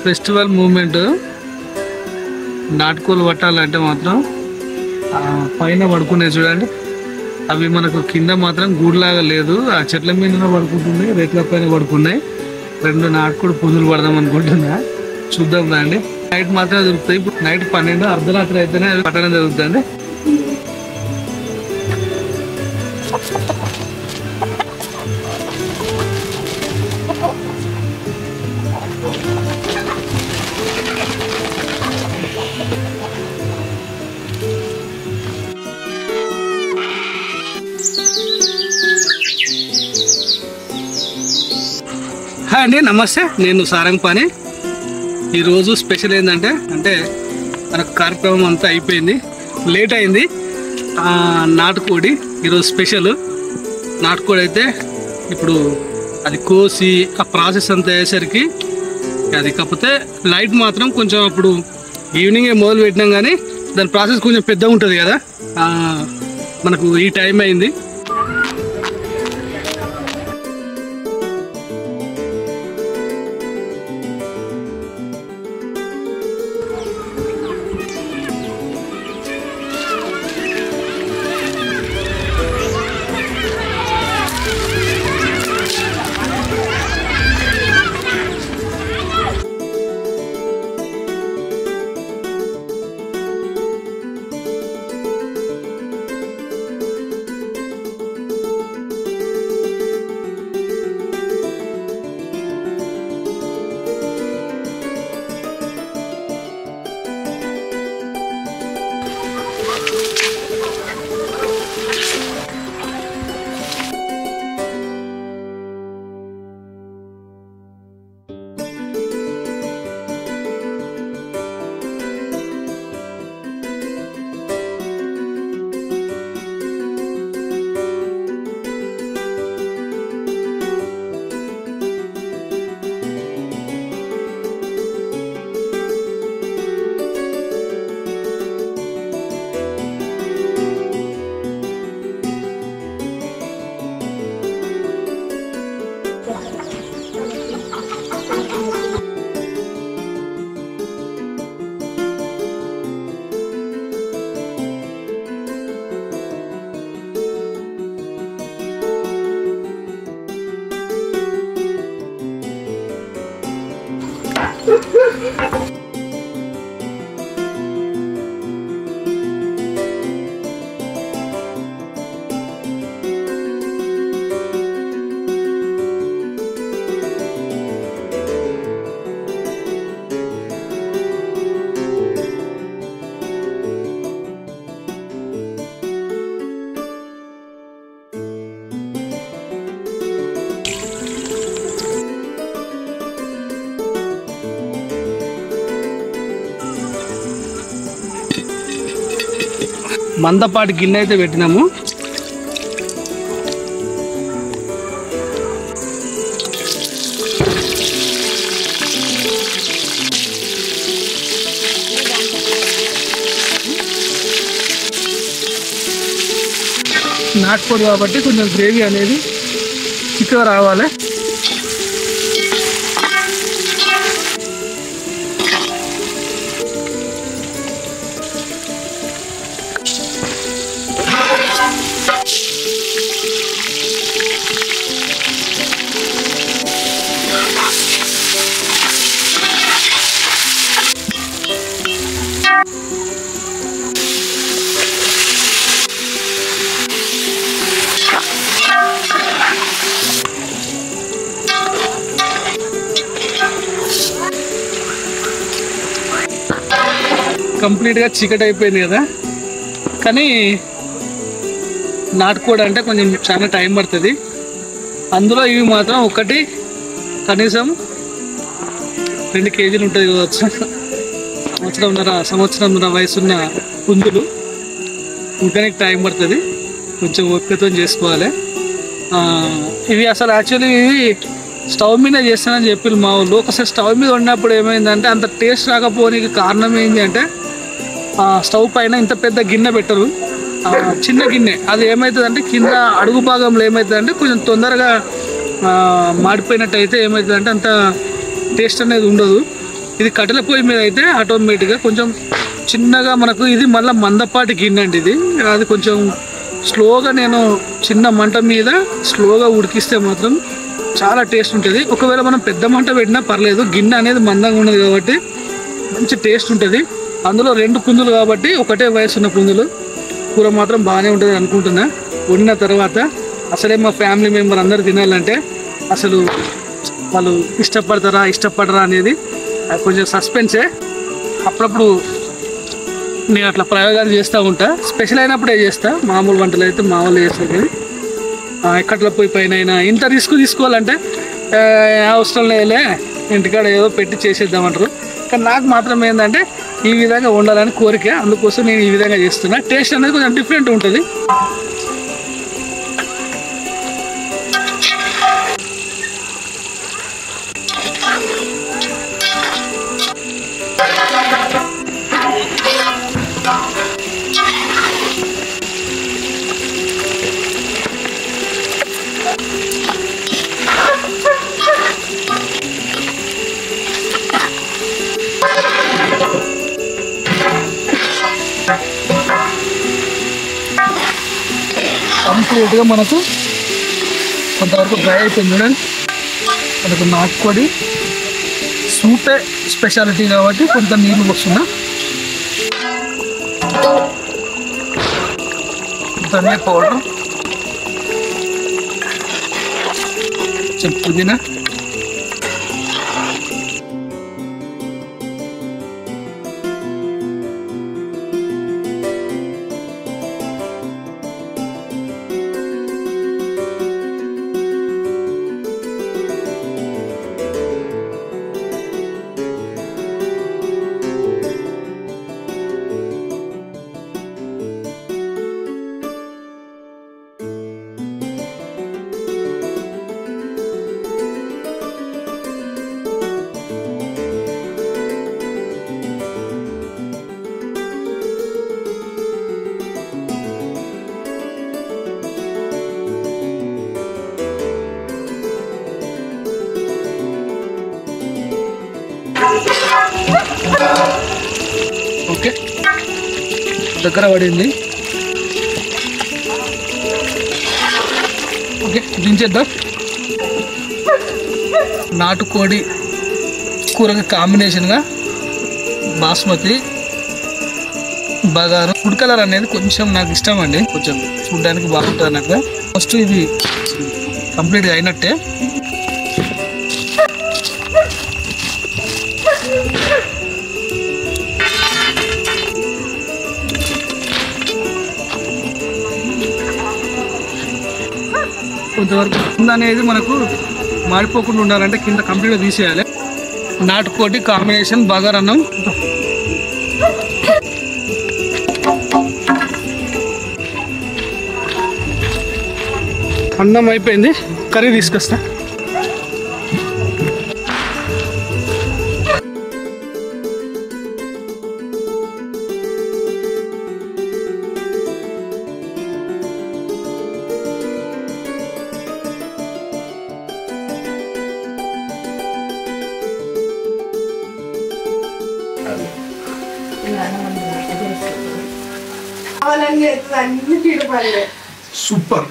Festival moment నాటుకోలు పట్టాలంటే మాత్రం పైన పడుకునే చూడండి, అవి మనకు కింద మాత్రం గూడులాగా లేదు, ఆ చెట్ల మీద పడుకుంటున్నాయి, రేట్ల పైన పడుకున్నాయి. 2 నాటుకోడు పుంజులు పడదాం అనుకుంటున్నా, చూద్దాం రండి. నైట్ మాత్రమే దొరుకుతాయి. ఇప్పుడు నైట్ 12 అర్ధరాత్రి అయితేనే పట్టడం జరుగుతుంది. హాయ్ అండి, నమస్తే. నేను సారంగపాణి. ఈరోజు స్పెషల్ ఏంటంటే మనకు కార్యక్రమం అంతా అయిపోయింది, లేట్ అయింది. నాటుకోడి ఈరోజు స్పెషల్. నాటుకోడి అయితే ఇప్పుడు అది కోసి ఆ ప్రాసెస్ అంతా అయ్యేసరికి అది, కాకపోతే లైట్ మాత్రం కొంచెం అప్పుడు ఈవినింగే మొదలు పెట్టినాం, కానీ దాని ప్రాసెస్ కొంచెం పెద్దగా ఉంటుంది కదా. మనకు ఈ టైం అయింది. మందపాటి గిన్నె అయితే పెట్టినాము. నాటుకోడి కాబట్టి కొంచెం గ్రేవీ అనేది చిక్కగా రావాలి. కంప్లీట్గా చీకటి అయిపోయింది కదా, కానీ నాటుకోడి అంటే కొంచెం చాలా టైం పడుతుంది. అందులో ఇవి మాత్రం ఒకటి కనీసం 2 కేజీలు ఉంటుంది కావచ్చు. సంవత్సరంన్నర వయసున్న పుంజులు. ఇంకా టైం పడుతుంది, కొంచెం ఓపికతో చేసుకోవాలి. ఇవి అసలు యాక్చువల్లీ ఇవి స్టవ్ మీద చేస్తానని చెప్పి మా వాళ్ళు. ఒకసారి స్టవ్ మీద ఉన్నప్పుడు ఏమైందంటే అంత టేస్ట్ రాకపోవడానికి కారణం ఏంటి అంటే, స్టవ్ పైన ఇంత పెద్ద గిన్నె పెట్టరు, చిన్న గిన్నె. అది ఏమవుతుందంటే కింద అడుగు భాగంలో ఏమవుతుందంటే కొంచెం తొందరగా మాడిపోయినట్టు అయితే ఏమవుతుందంటే అంత టేస్ట్ అనేది ఉండదు. ఇది కట్టెల పొయ్యి మీద అయితే ఆటోమేటిక్గా కొంచెం చిన్నగా మనకు ఇది మళ్ళీ మందపాటి గిన్నె అండి. ఇది అది కొంచెం స్లోగా నేను చిన్న మంట మీద స్లోగా ఉడికిస్తే మాత్రం చాలా టేస్ట్ ఉంటుంది. ఒకవేళ మనం పెద్ద మంట పెట్టినా పర్లేదు, గిన్నె అనేది మందంగా ఉన్నది కాబట్టి మంచి టేస్ట్ ఉంటుంది. అందులో 2 పుంజులు కాబట్టి ఒకటే వయసు ఉన్న పుంజులు, కూర మాత్రం బాగానే ఉంటుంది అనుకుంటున్నా. వండిన తర్వాత అసలే మా ఫ్యామిలీ మెంబర్ అందరు తినాలంటే అసలు వాళ్ళు ఇష్టపడరా అనేది కొంచెం సస్పెన్సే. అప్పుడప్పుడు నేను అట్లా ప్రయోగాలు చేస్తూ ఉంటా. స్పెషల్ అయినప్పుడే చేస్తా, మామూలు వంటలు అయితే మామూలు చేస్తాను. కానీ ఎక్కట్ల పోయి పైన ఇంత రిస్క్ తీసుకోవాలంటే అవసరం లేదులే, ఇంటికాడ ఏదో పెట్టి చేసేద్దామంటారు. కానీ నాకు మాత్రం ఏంటంటే ఈ విధంగా వండాలని కోరిక, అందుకోసం నేను ఈ విధంగా చేస్తున్నా. టేస్ట్ అనేది కొంచెం డిఫరెంట్ ఉంటుంది. కంప్లీట్గా మనకు కొంతవరకు డ్రై అయిపోయింది చూడండి. మనకు నాటుకోడి సూపే స్పెషాలిటీ కాబట్టి కొంత నీళ్ళు వస్తున్నా. ధనియా పౌడర్, పుదీనా, ఓకే దగ్గర పడింది. ఓకే దించేద్దాం. నాటుకోడి కూరకి కాంబినేషన్గా బాస్మతి బగారు. ఫుడ్ కలర్ అనేది కొంచెం నాకు ఇష్టం అండి, కొంచెం చూడడానికి బాగుంటుంది అన్నట్టుగా. ఫస్ట్ ఇది కంప్లీట్గా అయినట్టే. కొంతవరకు కింద అనేది మనకు మాడిపోకుండా ఉండాలంటే కింద కంప్లీట్గా తీసేయాలి. నాటుకోటి కాంబినేషన్ బగారన్నం. అన్నం అయిపోయింది, కర్రీ తీసుకొస్తా. సూపర్.